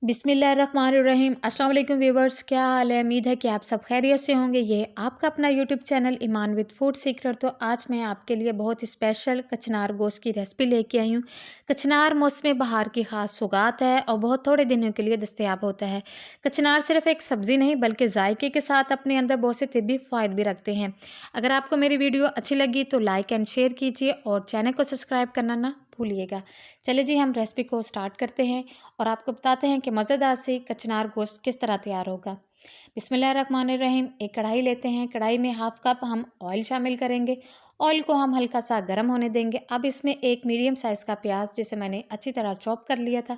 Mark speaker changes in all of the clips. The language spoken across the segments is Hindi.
Speaker 1: बिस्मिल्लाहिर्रहमानिर्रहीम। अस्सलाम वालेकुम व्यूवर्स, क्या हाल है? उम्मीद है कि आप सब खैरियत से होंगे। ये आपका अपना YouTube channel Iman with Food Secret. तो आज मैं आपके लिए बहुत स्पेशल कचनार गोश्त की रेसिपी लेके आई हूँ। कचनार मौसम बहार की ख़ास सौगात है और बहुत थोड़े दिनों के लिए दस्तयाब होता है। कचनार सिर्फ एक सब्ज़ी नहीं बल्कि जायके के साथ अपने अंदर बहुत से तिब्बी फ़ायदे भी रखते हैं। अगर आपको मेरी वीडियो अच्छी लगी तो लाइक एंड शेयर कीजिए और चैनल को सब्सक्राइब करना ना भूलिएगा। चलिए जी, हम रेसिपी को स्टार्ट करते हैं और आपको बताते हैं कि मज़ेदार सी कचनार गोश्त किस तरह तैयार होगा। बिस्मिल्लाहिर्रहमानिर्रहीम। एक कढ़ाई लेते हैं। कढ़ाई में हाफ कप हम ऑयल शामिल करेंगे। ऑयल को हम हल्का सा गर्म होने देंगे। अब इसमें एक मीडियम साइज़ का प्याज, जिसे मैंने अच्छी तरह चॉप कर लिया था,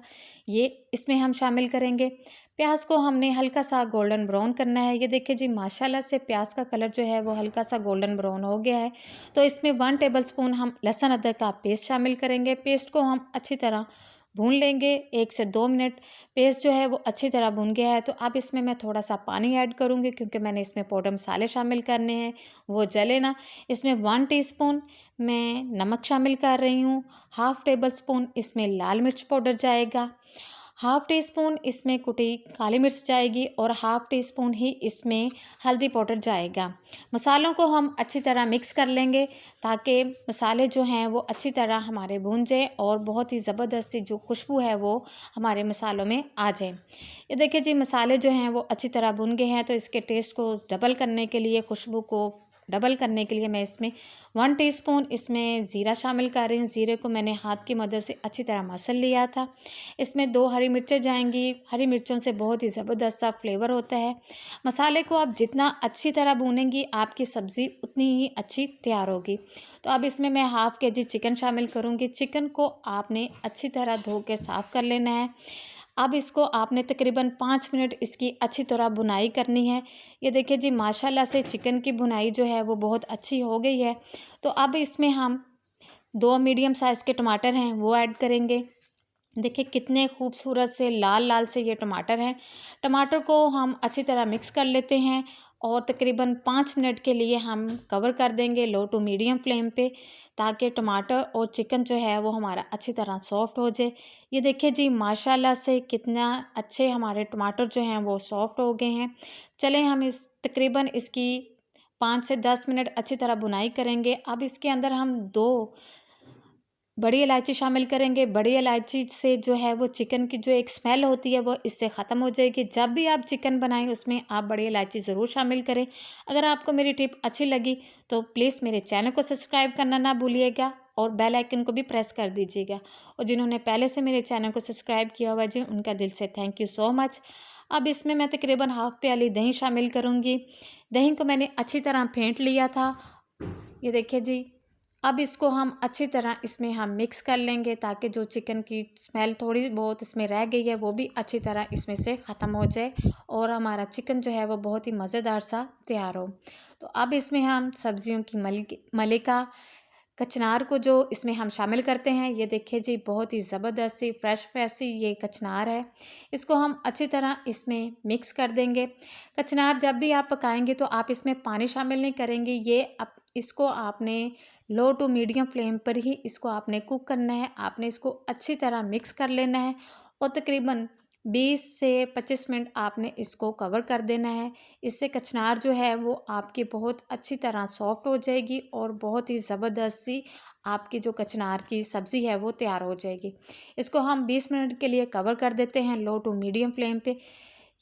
Speaker 1: ये इसमें हम शामिल करेंगे। प्याज को हमने हल्का सा गोल्डन ब्राउन करना है। ये देखिए जी, माशाल्लाह से प्याज का कलर जो है वो हल्का सा गोल्डन ब्राउन हो गया है। तो इसमें 1 टेबलस्पून हम लहसुन अदरक का पेस्ट शामिल करेंगे। पेस्ट को हम अच्छी तरह भून लेंगे 1 से 2 मिनट। पेस्ट जो है वो अच्छी तरह भुन गया है। तो अब इसमें मैं थोड़ा सा पानी ऐड करूँगी, क्योंकि मैंने इसमें पाउडर मसाले शामिल करने हैं, वो जले ना। इसमें 1 टीस्पून मैं नमक शामिल कर रही हूँ। हाफ़ टेबल स्पून इसमें लाल मिर्च पाउडर जाएगा। हाफ़ टी स्पून इसमें कुटी काली मिर्च जाएगी और हाफ़ टी स्पून ही इसमें हल्दी पाउडर जाएगा। मसालों को हम अच्छी तरह मिक्स कर लेंगे ताकि मसाले जो हैं वो अच्छी तरह हमारे भून जाए और बहुत ही ज़बरदस्त सी जो खुशबू है वो हमारे मसालों में आ जाए। ये देखिए जी, मसाले जो हैं वो अच्छी तरह भुन गए हैं। तो इसके टेस्ट को डबल करने के लिए, खुशबू को डबल करने के लिए मैं इसमें 1 टीस्पून इसमें ज़ीरा शामिल कर रही हूँ। ज़ीरे को मैंने हाथ की मदद से अच्छी तरह मसल लिया था। इसमें 2 हरी मिर्चें जाएंगी। हरी मिर्चों से बहुत ही ज़बरदस्त सा फ्लेवर होता है। मसाले को आप जितना अच्छी तरह भूनेंगी, आपकी सब्ज़ी उतनी ही अच्छी तैयार होगी। तो अब इसमें मैं हाफ़ केजी चिकन शामिल करूँगी। चिकन को आपने अच्छी तरह धो के साफ़ कर लेना है। अब इसको आपने तकरीबन 5 मिनट इसकी अच्छी तरह भुनाई करनी है। ये देखिए जी, माशाल्लाह से चिकन की भुनाई जो है वो बहुत अच्छी हो गई है। तो अब इसमें हम 2 मीडियम साइज़ के टमाटर हैं वो ऐड करेंगे। देखिए कितने खूबसूरत से लाल लाल से ये टमाटर हैं। टमाटर को हम अच्छी तरह मिक्स कर लेते हैं और तकरीबन 5 मिनट के लिए हम कवर कर देंगे लो टू मीडियम फ्लेम पे, ताकि टमाटर और चिकन जो है वो हमारा अच्छी तरह सॉफ़्ट हो जाए। ये देखिए जी, माशाल्लाह से कितना अच्छे हमारे टमाटर जो हैं वो सॉफ़्ट हो गए हैं। चलें, हम इस तकरीबन इसकी 5 से 10 मिनट अच्छी तरह भुनाई करेंगे। अब इसके अंदर हम 2 बड़ी इलायची शामिल करेंगे। बड़ी इलायची से जो है वो चिकन की जो एक स्मेल होती है वो इससे ख़त्म हो जाएगी। जब भी आप चिकन बनाएं उसमें आप बड़ी इलायची ज़रूर शामिल करें। अगर आपको मेरी टिप अच्छी लगी तो प्लीज़ मेरे चैनल को सब्सक्राइब करना ना भूलिएगा और बेल आइकन को भी प्रेस कर दीजिएगा। और जिन्होंने पहले से मेरे चैनल को सब्सक्राइब किया हुआ जी, उनका दिल से थैंक यू सो मच। अब इसमें मैं तकरीबन हाफ़ प्याली दही शामिल करूँगी। दही को मैंने अच्छी तरह फेंट लिया था। ये देखिए जी, अब इसको हम अच्छी तरह इसमें हम मिक्स कर लेंगे ताकि जो चिकन की स्मेल थोड़ी बहुत इसमें रह गई है वो भी अच्छी तरह इसमें से ख़त्म हो जाए और हमारा चिकन जो है वो बहुत ही मज़ेदार सा तैयार हो। तो अब इसमें हम सब्जियों की मलिका कचनार को जो इसमें हम शामिल करते हैं। ये देखिए जी, बहुत ही ज़बरदस्त सी फ्रेश सी ये कचनार है। इसको हम अच्छी तरह इसमें मिक्स कर देंगे। कचनार जब भी आप पकाएंगे तो आप इसमें पानी शामिल नहीं करेंगे। ये अब इसको आपने लो टू मीडियम फ्लेम पर ही इसको आपने कुक करना है। आपने इसको अच्छी तरह मिक्स कर लेना है और तकरीबन 20 से 25 मिनट आपने इसको कवर कर देना है। इससे कचनार जो है वो आपकी बहुत अच्छी तरह सॉफ़्ट हो जाएगी और बहुत ही ज़बरदस्त सी आपकी जो कचनार की सब्ज़ी है वो तैयार हो जाएगी। इसको हम 20 मिनट के लिए कवर कर देते हैं लो टू मीडियम फ्लेम पे।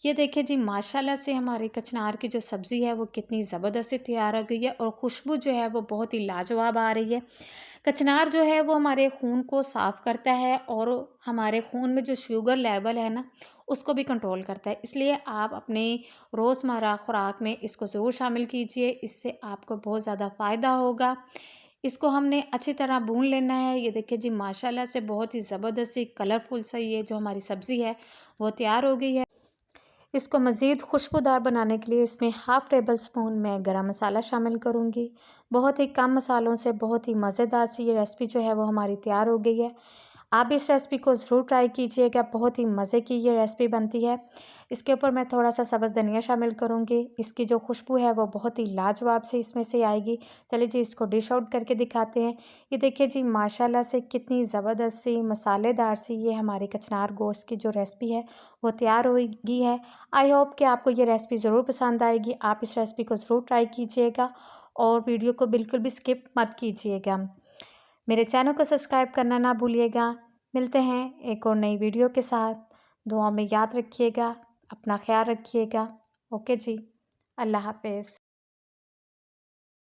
Speaker 1: ये देखिए जी, माशाल्लाह से हमारे कचनार की जो सब्ज़ी है वो कितनी ज़बरदस्त सी तैयार हो गई है और खुशबू जो है वो बहुत ही लाजवाब आ रही है। कचनार जो है वो हमारे खून को साफ़ करता है और हमारे खून में जो शुगर लेवल है ना, उसको भी कंट्रोल करता है। इसलिए आप अपने रोज़मर्रा खुराक में इसको ज़रूर शामिल कीजिए। इससे आपको बहुत ज़्यादा फ़ायदा होगा। इसको हमने अच्छी तरह भून लेना है। ये देखिए जी, माशाल्लाह से बहुत ही ज़बरदस्त सी कलरफुल सा ये जो हमारी सब्ज़ी है वो तैयार हो गई है। इसको मज़ीद खुशबूदार बनाने के लिए इसमें हाफ़ टेबल स्पून मैं गरम मसाला शामिल करूँगी। बहुत ही कम मसालों से बहुत ही मज़ेदार सी ये रेसिपी जो है वो हमारी तैयार हो गई है। आप भी इस रेसिपी को ज़रूर ट्राई कीजिएगा, बहुत ही मज़े की ये रेसिपी बनती है। इसके ऊपर मैं थोड़ा सा सब्ज़ धनिया शामिल करूँगी। इसकी जो खुशबू है वो बहुत ही लाजवाब से इसमें से आएगी। चलिए जी इसको डिश आउट करके दिखाते हैं। ये देखिए जी माशाल्लाह से कितनी ज़बरदस्त सी मसालेदार सी ये हमारी कचनार गोश्त की जो रेसिपी है वो तैयार हो गई है। आई होप कि आपको ये रेसिपी ज़रूर पसंद आएगी। आप इस रेसिपी को ज़रूर ट्राई कीजिएगा और वीडियो को बिल्कुल भी स्किप मत कीजिएगा। मेरे चैनल को सब्सक्राइब करना ना भूलिएगा। मिलते हैं एक और नई वीडियो के साथ। दुआ में याद रखिएगा, अपना ख्याल रखिएगा। ओके जी, अल्लाह हाफ़िज़।